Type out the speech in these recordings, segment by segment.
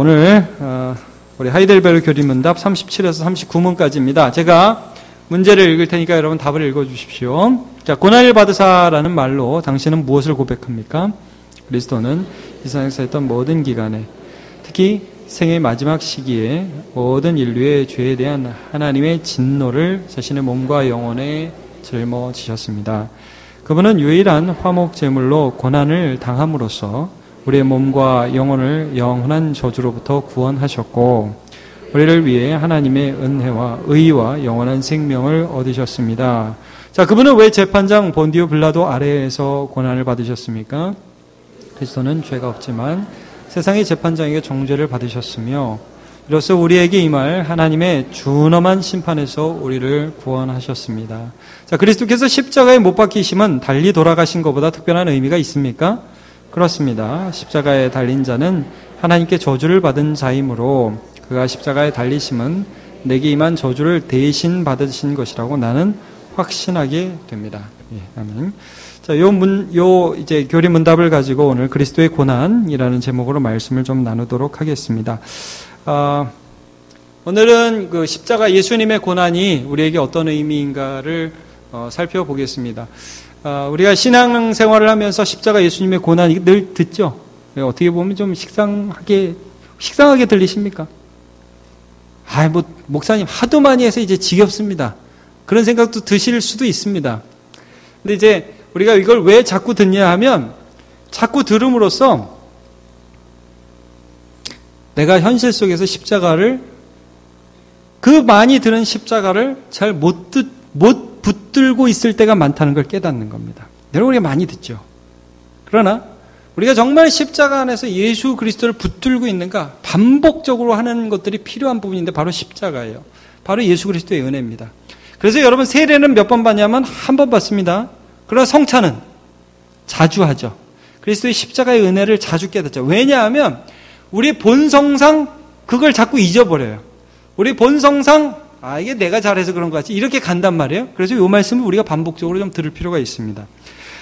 오늘 우리 하이델베르 교리문답 37에서 39문까지입니다. 제가 문제를 읽을 테니까 여러분 답을 읽어주십시오. 자, 고난을 받으사라는 말로 당신은 무엇을 고백합니까? 그리스도는 이 세상에서 했던 모든 기간에, 특히 생의 마지막 시기에 모든 인류의 죄에 대한 하나님의 진노를 자신의 몸과 영혼에 짊어지셨습니다. 그분은 유일한 화목 제물로 고난을 당함으로써 우리의 몸과 영혼을 영원한 저주로부터 구원하셨고, 우리를 위해 하나님의 은혜와 의와 영원한 생명을 얻으셨습니다. 자, 그분은 왜 재판장 본디오 빌라도 아래에서 고난을 받으셨습니까? 그리스도는 죄가 없지만 세상의 재판장에게 정죄를 받으셨으며, 이로써 우리에게 임할 하나님의 준엄한 심판에서 우리를 구원하셨습니다. 자, 그리스도께서 십자가에 못 박히심은 달리 돌아가신 것보다 특별한 의미가 있습니까? 그렇습니다. 십자가에 달린 자는 하나님께 저주를 받은 자이므로 그가 십자가에 달리심은 내게 임한 저주를 대신 받으신 것이라고 나는 확신하게 됩니다. 예, 아멘. 자, 이제 교리 문답을 가지고 오늘 그리스도의 고난이라는 제목으로 말씀을 좀 나누도록 하겠습니다. 오늘은 그 십자가 예수님의 고난이 우리에게 어떤 의미인가를 살펴보겠습니다. 우리가 신앙생활을 하면서 십자가 예수님의 고난이 늘 듣죠. 어떻게 보면 좀 식상하게 들리십니까? 목사님 하도 많이 해서 이제 지겹습니다. 그런 생각도 드실 수도 있습니다. 근데 이제 우리가 이걸 왜 자꾸 듣냐 하면, 자꾸 들음으로써 내가 현실 속에서 그 많이 들은 십자가를 잘 못 붙들고 있을 때가 많다는 걸 깨닫는 겁니다. 여러분, 우리가 많이 듣죠. 그러나 우리가 정말 십자가 안에서 예수 그리스도를 붙들고 있는가, 반복적으로 하는 것들이 필요한 부분인데 바로 십자가예요. 바로 예수 그리스도의 은혜입니다. 그래서 여러분, 세례는 몇 번 받냐면 한 번 받습니다. 그러나 성찬은 자주 하죠. 그리스도의 십자가의 은혜를 자주 깨닫죠. 왜냐하면 우리 본성상 그걸 자꾸 잊어버려요. 우리 본성상 이게 내가 잘해서 그런 것 같지, 이렇게 간단 말이에요. 그래서 이 말씀을 우리가 반복적으로 좀 들을 필요가 있습니다.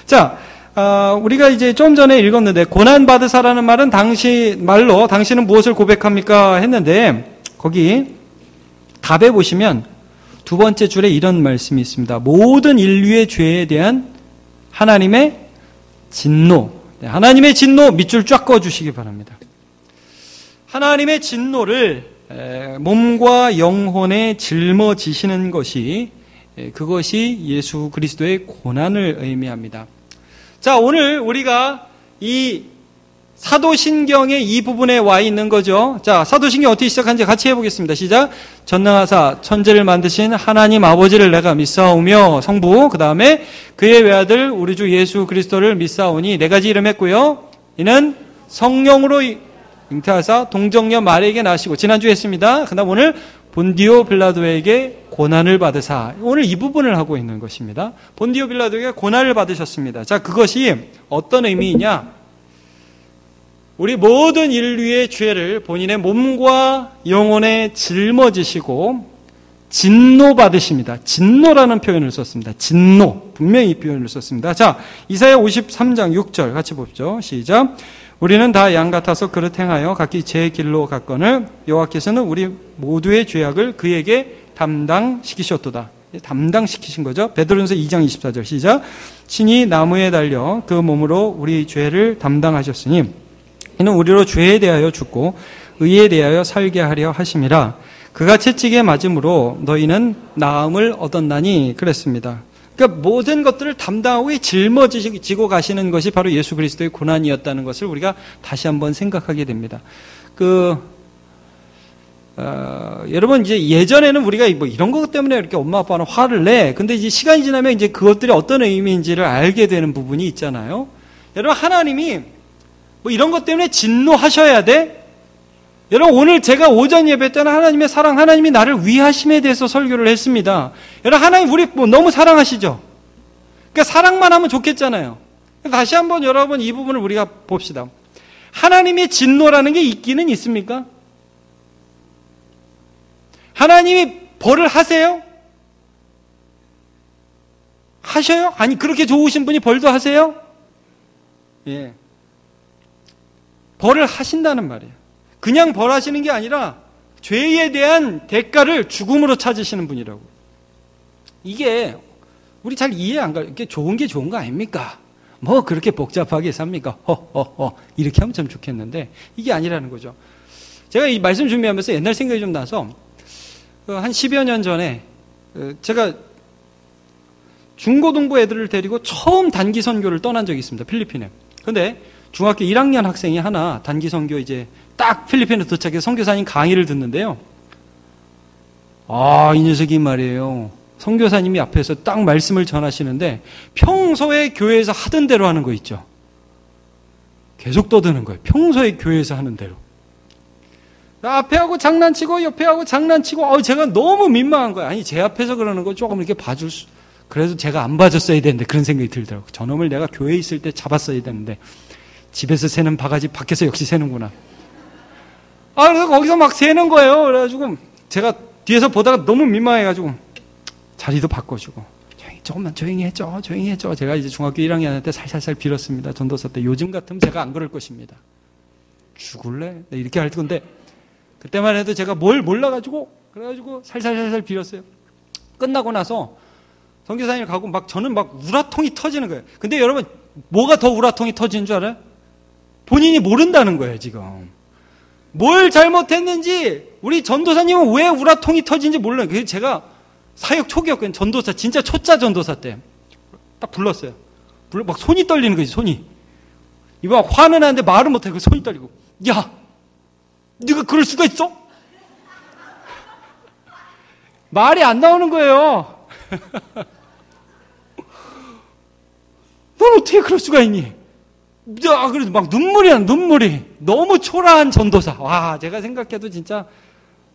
자, 우리가 이제 좀 전에 읽었는데, 고난받으사라는 말은 말로 당신은 무엇을 고백합니까? 했는데, 거기 답에 보시면 두 번째 줄에 이런 말씀이 있습니다. 모든 인류의 죄에 대한 하나님의 진노. 하나님의 진노 밑줄 쫙 그어주시기 바랍니다. 하나님의 진노를 몸과 영혼에 짊어지시는 그것이 예수 그리스도의 고난을 의미합니다. 자, 오늘 우리가 이 사도신경의 이 부분에 와 있는 거죠. 자, 사도신경 어떻게 시작하는지 같이 해보겠습니다. 시작. 전능하사 천지를 만드신 하나님 아버지를 내가 믿사오며, 성부, 그 다음에 그의 외아들 우리 주 예수 그리스도를 믿사오니, 네 가지 이름 했고요. 이는 성령으로 잉태하사 동정녀 마리에게 낳으시고, 지난주에 했습니다. 그 다음 오늘 본디오 빌라도에게 고난을 받으사, 오늘 이 부분을 하고 있는 것입니다. 본디오 빌라도에게 고난을 받으셨습니다. 자, 그것이 어떤 의미이냐? 우리 모든 인류의 죄를 본인의 몸과 영혼에 짊어지시고 진노받으십니다. 진노라는 표현을 썼습니다. 진노, 분명히 이 표현을 썼습니다. 자, 이사야 53장 6절 같이 보십시오. 시작. 우리는 다 양 같아서 그릇 행하여 각기 제 길로 갔거늘 여호와께서는 우리 모두의 죄악을 그에게 담당시키셨도다. 담당시키신 거죠. 베드로전서 2장 24절 시작. 신이 나무에 달려 그 몸으로 우리 죄를 담당하셨으니 이는 우리로 죄에 대하여 죽고 의에 대하여 살게 하려 하심이라. 그가 채찍에 맞음으로 너희는 나음을 얻었나니 그랬습니다. 그러니까 모든 것들을 담당하고 짊어지고 가시는 것이 바로 예수 그리스도의 고난이었다는 것을 우리가 다시 한번 생각하게 됩니다. 여러분, 이제 예전에는 우리가 뭐 이런 것 때문에 이렇게 엄마 아빠는 화를 내. 근데 이제 시간이 지나면 이제 그것들이 어떤 의미인지를 알게 되는 부분이 있잖아요. 여러분, 하나님이 뭐 이런 것 때문에 진노하셔야 돼? 여러분, 오늘 제가 오전 예배 때는 하나님의 사랑, 하나님이 나를 위하심에 대해서 설교를 했습니다. 여러분, 하나님 우리 너무 사랑하시죠? 그러니까 사랑만 하면 좋겠잖아요. 다시 한번 여러분 이 부분을 우리가 봅시다. 하나님의 진노라는 게 있기는 있습니까? 하나님이 벌을 하세요? 하셔요? 아니, 그렇게 좋으신 분이 벌도 하세요? 예. 벌을 하신다는 말이에요. 그냥 벌하시는 게 아니라 죄에 대한 대가를 죽음으로 찾으시는 분이라고. 이게 우리 잘 이해 안 가요. 이게 좋은 게 좋은 거 아닙니까? 뭐 그렇게 복잡하게 삽니까? 허허허 이렇게 하면 참 좋겠는데 이게 아니라는 거죠. 제가 이 말씀 준비하면서 옛날 생각이 좀 나서 한 10여 년 전에 제가 중고등부 애들을 데리고 처음 단기 선교를 떠난 적이 있습니다. 필리핀에. 근데 중학교 1학년 학생이 하나 단기 선교 이제 딱 필리핀에 도착해서 선교사님 강의를 듣는데요. 이 녀석이 말이에요. 선교사님이 앞에서 딱 말씀을 전하시는데 평소에 교회에서 하던 대로 하는 거 있죠. 계속 떠드는 거예요. 평소에 교회에서 하는 대로. 앞에 하고 장난치고 옆에 하고 장난치고 제가 너무 민망한 거예요. 아니 제 앞에서 그러는 거 조금 이렇게 봐줄 수 그래도 제가 안 봐줬어야 되는데 그런 생각이 들더라고요. 저놈을 내가 교회에 있을 때 잡았어야 되는데 집에서 새는 바가지 밖에서 역시 새는구나. 그래서 거기서 막 새는 거예요. 그래가지고 제가 뒤에서 보다가 너무 민망해가지고 자리도 바꿔주고 조금만 조용히 해줘. 제가 이제 중학교 1학년 때 살살살 빌었습니다. 전도사 때. 요즘 같으면 제가 안 그럴 것입니다. 죽을래? 이렇게 할 건데 그때만 해도 제가 뭘 몰라가지고 그래가지고 살살살 빌었어요. 끝나고 나서 선교사님 가고 저는 우라통이 터지는 거예요. 근데 여러분 뭐가 더 우라통이 터지는 줄 알아요? 본인이 모른다는 거예요 지금. 뭘 잘못했는지 우리 전도사님은 왜 우라통이 터진지 몰라요. 그래서 제가 사역 초기였거든요. 전도사 진짜 초짜 전도사 때 딱 불렀어요. 막 손이 떨리는 거지 손이. 이봐 화는 하는데 말을 못해. 그 손이 떨리고 야 네가 그럴 수가 있어? 말이 안 나오는 거예요. 넌 어떻게 그럴 수가 있니? 그래도 막 눈물이. 너무 초라한 전도사. 와, 제가 생각해도 진짜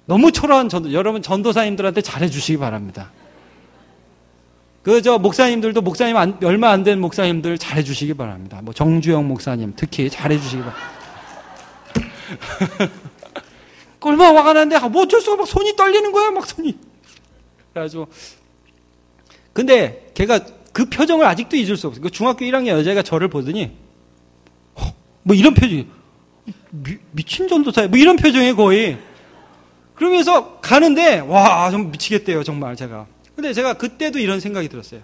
너무 초라한 여러분 전도사님들한테 잘해주시기 바랍니다. 목사님들도 목사님 얼마 안 된 목사님들 잘해주시기 바랍니다. 정주영 목사님 특히 잘해주시기 바랍니다. 얼마나 화가 나는데 어쩔 수가 손이 떨리는 거야 손이. 그래가지고 근데 걔가 그 표정을 아직도 잊을 수 없어요. 그 중학교 1학년 여자애가 저를 보더니 이런 표정이 미친 전도사야 이런 표정이 거의. 그러면서 가는데 와 좀 미치겠대요 정말 제가. 근데 제가 그때도 이런 생각이 들었어요.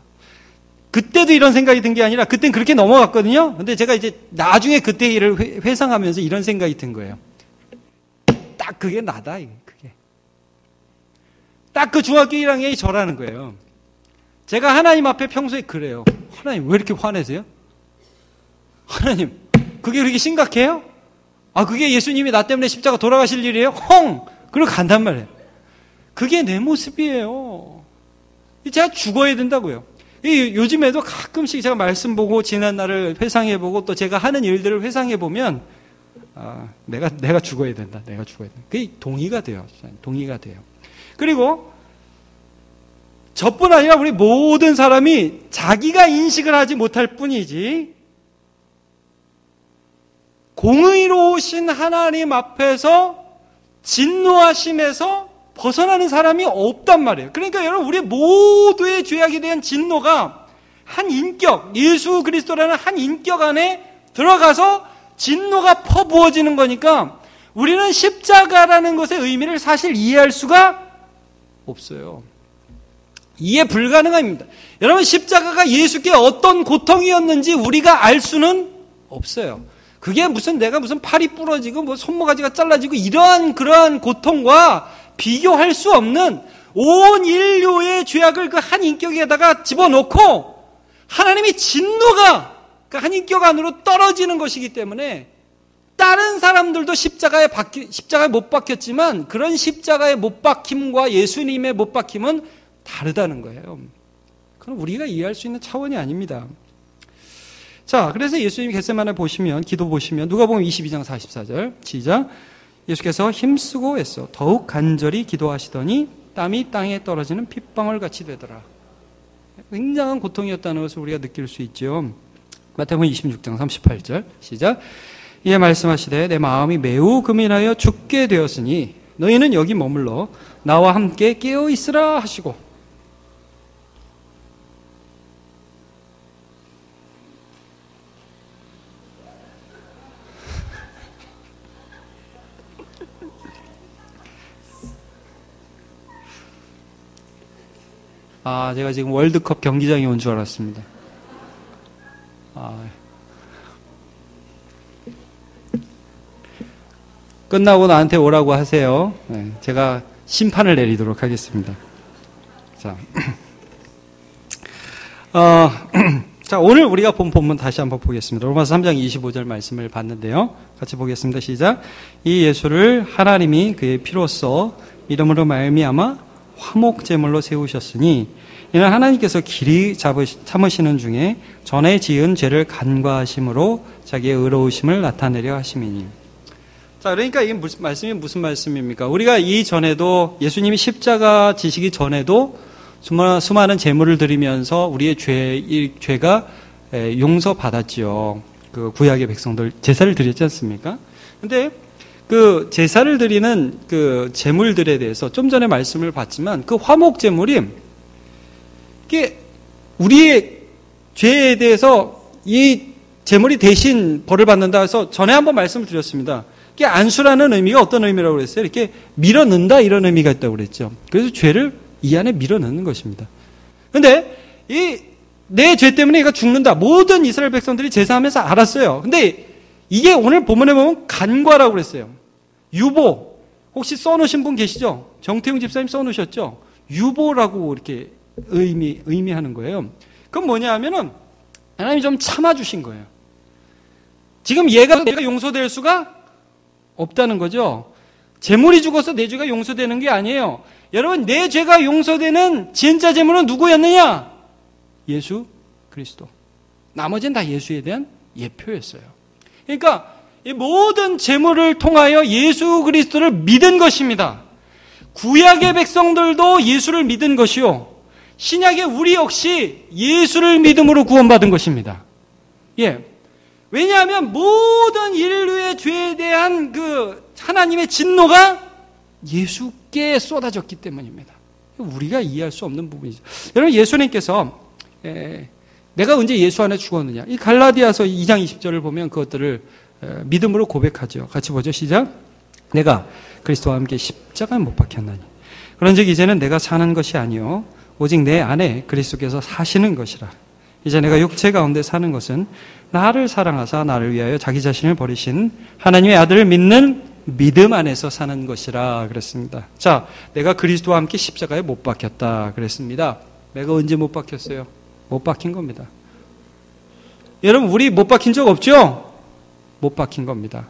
그때도 이런 생각이 든 게 아니라 그땐 그렇게 넘어갔거든요. 근데 제가 이제 나중에 그때 일을 회상하면서 이런 생각이 든 거예요. 딱 그게 나다 그게. 딱 그 중학교 1학년이 저라는 거예요. 제가 하나님 앞에 평소에 그래요. 하나님 왜 이렇게 화내세요? 하나님 그게 그렇게 심각해요? 그게 예수님이 나 때문에 십자가 돌아가실 일이에요? 그리고 간단 말이에요. 그게 내 모습이에요. 제가 죽어야 된다고요. 요즘에도 가끔씩 제가 말씀 보고 지난 날을 회상해보고 또 제가 하는 일들을 회상해보면 내가 죽어야 된다. 그게 동의가 돼요. 그리고 저뿐 아니라 우리 모든 사람이 자기가 인식을 하지 못할 뿐이지 공의로우신 하나님 앞에서 진노하심에서 벗어나는 사람이 없단 말이에요. 그러니까 여러분 우리 모두의 죄악에 대한 진노가 한 인격, 예수 그리스도라는 한 인격 안에 들어가서 진노가 퍼부어지는 거니까 우리는 십자가라는 것의 의미를 사실 이해할 수가 없어요. 이해 불가능합니다. 여러분 십자가가 예수께 어떤 고통이었는지 우리가 알 수는 없어요. 그게 내가 무슨 팔이 부러지고 손모가지가 잘라지고 그러한 고통과 비교할 수 없는 온 인류의 죄악을 그 한 인격에다가 집어넣고 하나님의 진노가 그 한 인격 안으로 떨어지는 것이기 때문에 다른 사람들도 십자가에 못 박혔지만 그런 십자가에 못 박힘과 예수님의 못 박힘은 다르다는 거예요. 그건 우리가 이해할 수 있는 차원이 아닙니다. 자, 그래서 예수님이 겟세마네 기도 보시면 누가복음 22장 44절 시작. 예수께서 힘쓰고 애써 더욱 간절히 기도하시더니 땀이 땅에 떨어지는 핏방울 같이 되더라. 굉장한 고통이었다는 것을 우리가 느낄 수 있죠. 마태복음 26장 38절 시작. 이에 말씀하시되 내 마음이 매우 금인하여 죽게 되었으니 너희는 여기 머물러 나와 함께 깨어 있으라 하시고. 제가 지금 월드컵 경기장에 온 줄 알았습니다. 끝나고 나한테 오라고 하세요. 네, 제가 심판을 내리도록 하겠습니다. 자, 자, 오늘 우리가 본 본문 다시 한번 보겠습니다. 로마서 3장 25절 말씀을 봤는데요. 같이 보겠습니다. 시작. 이 예수를 하나님이 그의 피로써 믿음으로 말미암아 화목제물로 세우셨으니 이는 하나님께서 길이 참으시는 중에 전에 지은 죄를 간과하심으로 자기의 의로우심을 나타내려 하심이니. 자, 그러니까 이게 말씀이 무슨 말씀입니까? 우리가 이전에도 예수님이 십자가 지시기 전에도 수많은 제물을 드리면서 우리의 죄가 용서받았지요. 그 구약의 백성들 제사를 드렸지 않습니까? 근데 그 제사를 드리는 그 제물들에 대해서 좀 전에 말씀을 봤지만 그 화목 제물이 이게 우리의 죄에 대해서 이 제물이 대신 벌을 받는다 해서 전에 한번 말씀을 드렸습니다. 이게 안수라는 의미가 어떤 의미라고 그랬어요? 이렇게 밀어넣는다 이런 의미가 있다고 그랬죠. 그래서 죄를 이 안에 밀어넣는 것입니다. 근데 내 죄 때문에 얘가 죽는다. 모든 이스라엘 백성들이 제사하면서 알았어요. 근데 이게 오늘 본문에 보면 간과라고 그랬어요. 유보. 혹시 써놓으신 분 계시죠? 정태웅 집사님 써놓으셨죠? 유보라고 이렇게 의미하는 거예요. 그건 뭐냐 하면은 하나님이 좀 참아주신 거예요. 지금 얘가 내가 용서될 수가 없다는 거죠. 제물이 죽어서 내 죄가 용서되는 게 아니에요. 여러분, 내 죄가 용서되는 진짜 제물은 누구였느냐? 예수 그리스도. 나머지는 다 예수에 대한 예표였어요. 그러니까 이 모든 제물을 통하여 예수 그리스도를 믿은 것입니다. 구약의 백성들도 예수를 믿은 것이요, 신약의 우리 역시 예수를 믿음으로 구원받은 것입니다. 예. 왜냐하면 모든 인류의 죄에 대한 그 하나님의 진노가 예수께 쏟아졌기 때문입니다. 우리가 이해할 수 없는 부분이죠. 여러분, 예수님께서 내가 언제 예수 안에 죽었느냐? 이 갈라디아서 2장 20절을 보면 그것들을 믿음으로 고백하죠. 같이 보죠. 시작. 내가 그리스도와 함께 십자가에 못 박혔나니 그런즉 이제는 내가 사는 것이 아니요 오직 내 안에 그리스도께서 사시는 것이라. 이제 내가 육체 가운데 사는 것은 나를 사랑하사 나를 위하여 자기 자신을 버리신 하나님의 아들을 믿는 믿음 안에서 사는 것이라 그랬습니다. 자, 내가 그리스도와 함께 십자가에 못 박혔다 그랬습니다. 내가 언제 못 박혔어요? 못 박힌 겁니다. 여러분, 우리 못 박힌 적 없죠? 못 박힌 겁니다.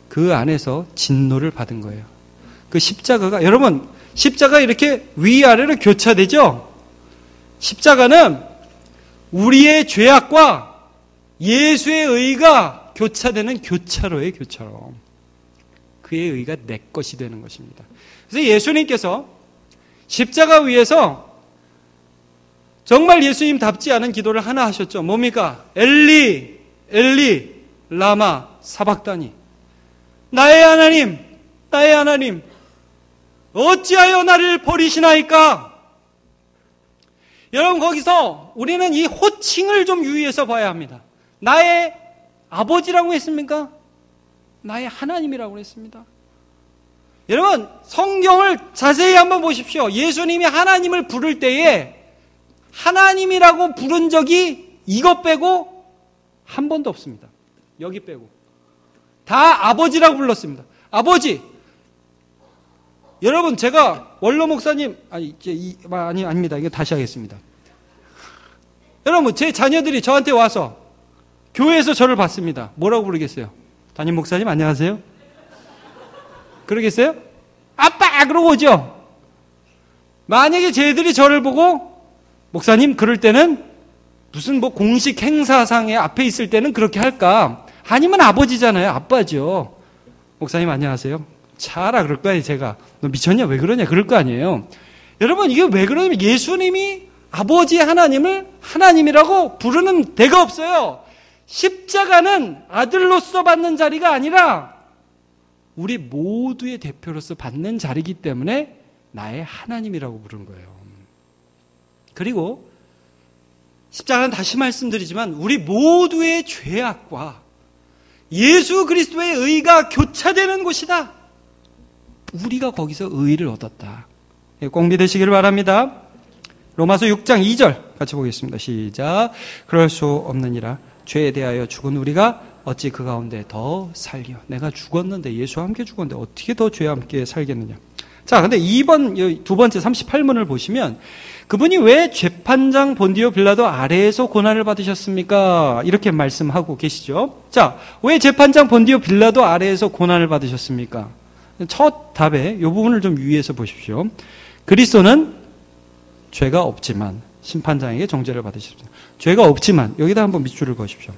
그 안에서 진노를 받은 거예요. 그 십자가가, 여러분, 십자가 이렇게 위아래로 교차되죠? 십자가는 우리의 죄악과 예수의 의가 교차되는 교차로예요, 교차로. 그의 의가 내 것이 되는 것입니다. 그래서 예수님께서 십자가 위에서 정말 예수님답지 않은 기도를 하나 하셨죠. 뭡니까? 엘리, 엘리, 라마, 사박다니. 나의 하나님, 나의 하나님, 어찌하여 나를 버리시나이까? 여러분, 거기서 우리는 이 호칭을 좀 유의해서 봐야 합니다. 나의 아버지라고 했습니까? 나의 하나님이라고 했습니다. 여러분, 성경을 자세히 한번 보십시오. 예수님이 하나님을 부를 때에 하나님이라고 부른 적이 이것 빼고 한 번도 없습니다. 여기 빼고. 다 아버지라고 불렀습니다. 아버지. 여러분, 제가 원로 목사님, 아닙니다. 이거 다시 하겠습니다. 여러분, 제 자녀들이 저한테 와서 교회에서 저를 봤습니다. 뭐라고 부르겠어요? 담임 목사님, 안녕하세요? 그러겠어요? 아빠! 그러고 오죠? 만약에 쟤들이 저를 보고, 목사님, 그럴 때는 무슨 뭐 공식 행사상에 앞에 있을 때는 그렇게 할까? 아니면 아버지잖아요. 아빠죠. 목사님, 안녕하세요? 차라 그럴 거 아니에요. 제가 너 미쳤냐? 왜 그러냐? 그럴 거 아니에요. 여러분, 이게 왜 그러냐면 예수님이 아버지 하나님을 하나님이라고 부르는 데가 없어요. 십자가는 아들로서 받는 자리가 아니라 우리 모두의 대표로서 받는 자리이기 때문에 나의 하나님이라고 부르는 거예요. 그리고 십자가는 다시 말씀드리지만 우리 모두의 죄악과 예수 그리스도의 의가 교차되는 곳이다. 우리가 거기서 의의를 얻었다. 꼭 믿으시기를 바랍니다. 로마서 6장 2절 같이 보겠습니다. 시작. 그럴 수 없느니라. 죄에 대하여 죽은 우리가 어찌 그 가운데 더 살려. 내가 죽었는데, 예수와 함께 죽었는데 어떻게 더 죄와 함께 살겠느냐. 자, 근데 두 번째 38문을 보시면 그분이 왜 재판장 본디오 빌라도 아래에서 고난을 받으셨습니까? 이렇게 말씀하고 계시죠. 자, 왜 재판장 본디오 빌라도 아래에서 고난을 받으셨습니까? 첫 답에 이 부분을 좀 유의해서 보십시오. 그리스도는 죄가 없지만 심판장에게 정죄를 받으셨습니다. 죄가 없지만, 여기다 한번 밑줄을 그으십시오.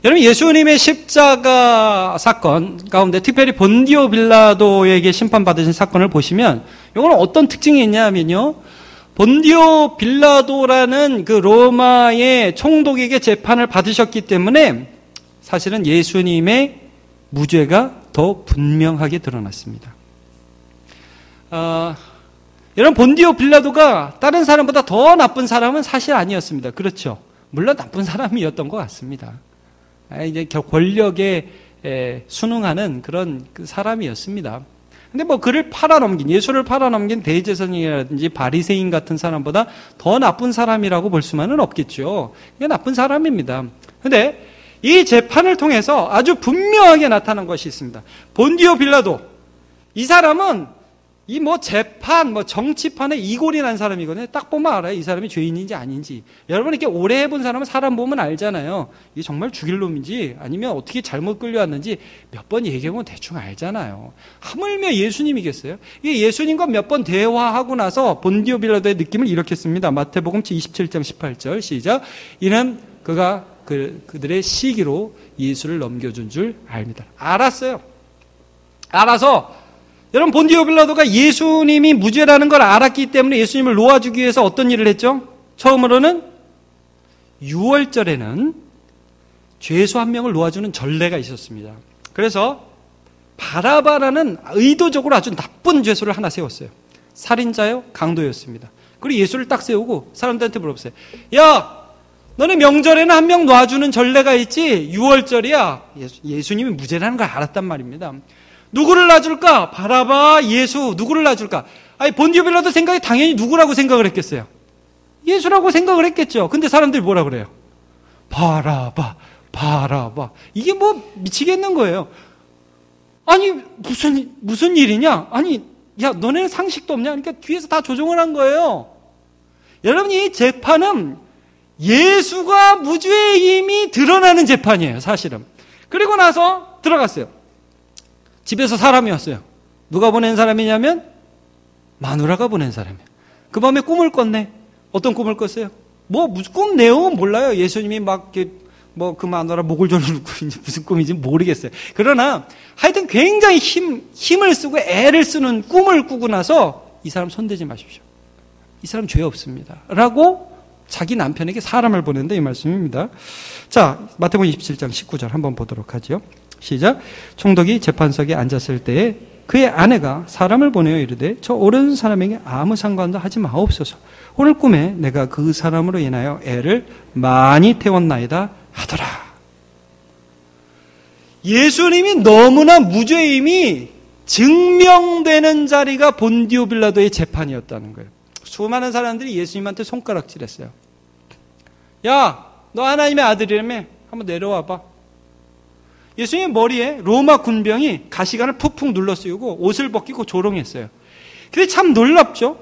여러분, 예수님의 십자가 사건 가운데 특별히 본디오 빌라도에게 심판받으신 사건을 보시면 이거는 어떤 특징이 있냐 하면요, 본디오 빌라도라는 그 로마의 총독에게 재판을 받으셨기 때문에 사실은 예수님의 무죄가 더 분명하게 드러났습니다. 여러분, 본디오 빌라도가 다른 사람보다 더 나쁜 사람은 사실 아니었습니다. 그렇죠? 물론 나쁜 사람이었던 것 같습니다. 이제 권력에 순응하는 그런 사람이었습니다. 근데 뭐 그를 팔아넘긴, 예수를 팔아넘긴 대제사장이라든지 바리새인 같은 사람보다 더 나쁜 사람이라고 볼 수만은 없겠죠. 이게 나쁜 사람입니다. 근데 이 재판을 통해서 아주 분명하게 나타난 것이 있습니다. 본디오 빌라도, 이 사람은 이 재판, 정치판에 이골이 난 사람이거든요. 딱 보면 알아요. 이 사람이 죄인인지 아닌지. 여러분, 이렇게 오래 해본 사람은 사람 보면 알잖아요. 이게 정말 죽일 놈인지 아니면 어떻게 잘못 끌려왔는지 몇 번 얘기해보면 대충 알잖아요. 하물며 예수님이겠어요? 이게 예수님과 몇 번 대화하고 나서 본디오 빌라도의 느낌을 이렇게 씁니다. 마태복음 27장 18절 시작. 이는 그가 그들의 시기로 예수를 넘겨준 줄 압니다. 알았어요. 알아서 여러분, 본디오 빌라도가 예수님이 무죄라는 걸 알았기 때문에 예수님을 놓아주기 위해서 어떤 일을 했죠? 처음으로는 6월절에는 죄수 한 명을 놓아주는 전례가 있었습니다. 그래서 바라바라는 의도적으로 아주 나쁜 죄수를 하나 세웠어요. 살인자요, 강도였습니다. 그리고 예수를 딱 세우고 사람들한테 물어봤어요. 야, 너네 명절에는 한 명 놓아주는 전례가 있지? 6월절이야. 예수님이 무죄라는 걸 알았단 말입니다. 누구를 놔줄까? 바라바, 예수, 누구를 놔줄까? 아니, 본디오 빌라도 생각이 당연히 누구라고 생각을 했겠어요? 예수라고 생각을 했겠죠. 근데 사람들이 뭐라 그래요? 바라바, 바라바. 이게 미치겠는 거예요. 아니, 무슨 일이냐? 아니, 야, 너네는 상식도 없냐? 그러니까 뒤에서 다 조종을 한 거예요. 여러분, 이 재판은 예수가 무죄임이 드러나는 재판이에요, 사실은. 그리고 나서 들어갔어요. 집에서 사람이 왔어요. 누가 보낸 사람이냐면 마누라가 보낸 사람이에요. 그 밤에 꿈을 꿨네. 어떤 꿈을 꿨어요? 무슨 꿈 내용은 몰라요. 예수님이 그 마누라 목을 조르는 꿈인지 무슨 꿈인지 모르겠어요. 그러나 하여튼 굉장히 힘을 쓰고 애를 쓰는 꿈을 꾸고 나서 이 사람 손대지 마십시오. 이 사람 죄 없습니다. 라고 자기 남편에게 사람을 보낸다, 이 말씀입니다. 자, 마태복음 27장 19절 한번 보도록 하죠. 시작. 총독이 재판석에 앉았을 때에 그의 아내가 사람을 보내어 이르되 저 오른 사람에게 아무 상관도 하지 마옵소서. 오늘 꿈에 내가 그 사람으로 인하여 애를 많이 태웠나이다 하더라. 예수님이 너무나 무죄임이 증명되는 자리가 본디오 빌라도의 재판이었다는 거예요. 수많은 사람들이 예수님한테 손가락질했어요. 야, 너 하나님의 아들이라며? 한번 내려와봐. 예수님 머리에 로마 군병이 가시관을 푹푹 눌러 쓰고 옷을 벗기고 조롱했어요. 근데 참 놀랍죠?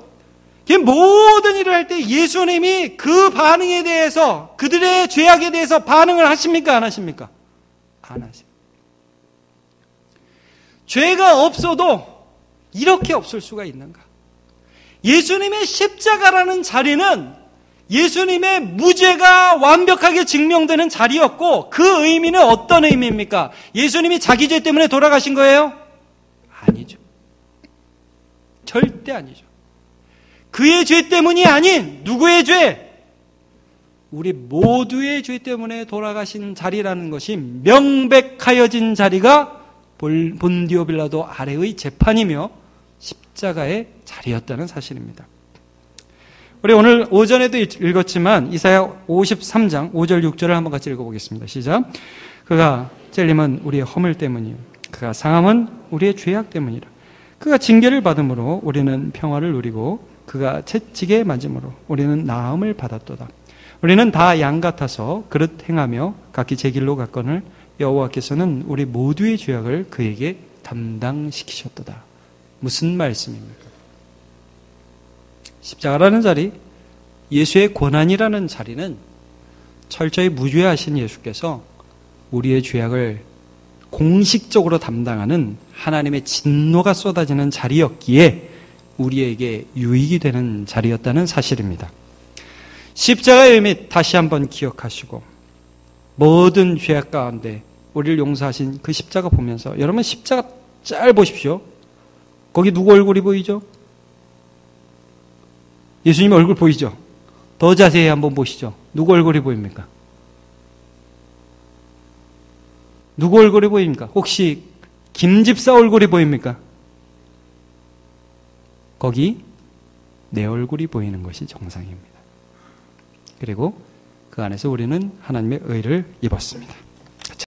모든 일을 할 때 예수님이 그 반응에 대해서, 그들의 죄악에 대해서 반응을 하십니까? 안 하십니까? 안 하십니다. 죄가 없어도 이렇게 없을 수가 있는가? 예수님의 십자가라는 자리는 예수님의 무죄가 완벽하게 증명되는 자리였고, 그 의미는 어떤 의미입니까? 예수님이 자기 죄 때문에 돌아가신 거예요? 아니죠. 절대 아니죠. 그의 죄 때문이 아닌 누구의 죄? 우리 모두의 죄 때문에 돌아가신 자리라는 것이 명백하여진 자리가 본디오 빌라도 아래의 재판이며 십자가의 자리였다는 사실입니다. 우리 오늘 오전에도 읽었지만 이사야 53장 5절 6절을 한번 같이 읽어보겠습니다. 시작. 그가 찔림은 우리의 허물 때문이요 그가 상함은 우리의 죄악 때문이라. 그가 징계를 받음으로 우리는 평화를 누리고 그가 채찍에 맞음으로 우리는 나음을 받았도다. 우리는 다 양 같아서 그릇 행하며 각기 제 길로 갔거늘 여호와께서는 우리 모두의 죄악을 그에게 담당시키셨도다. 무슨 말씀입니까? 십자가라는 자리, 예수의 고난이라는 자리는 철저히 무죄하신 예수께서 우리의 죄악을 공식적으로 담당하는 하나님의 진노가 쏟아지는 자리였기에 우리에게 유익이 되는 자리였다는 사실입니다. 십자가의 의미 다시 한번 기억하시고 모든 죄악 가운데 우리를 용서하신 그 십자가 보면서 여러분 십자가 잘 보십시오. 거기 누구 얼굴이 보이죠? 예수님 얼굴 보이죠? 더 자세히 한번 보시죠. 누구 얼굴이 보입니까? 누구 얼굴이 보입니까? 혹시 김집사 얼굴이 보입니까? 거기 내 얼굴이 보이는 것이 정상입니다. 그리고 그 안에서 우리는 하나님의 의를 입었습니다.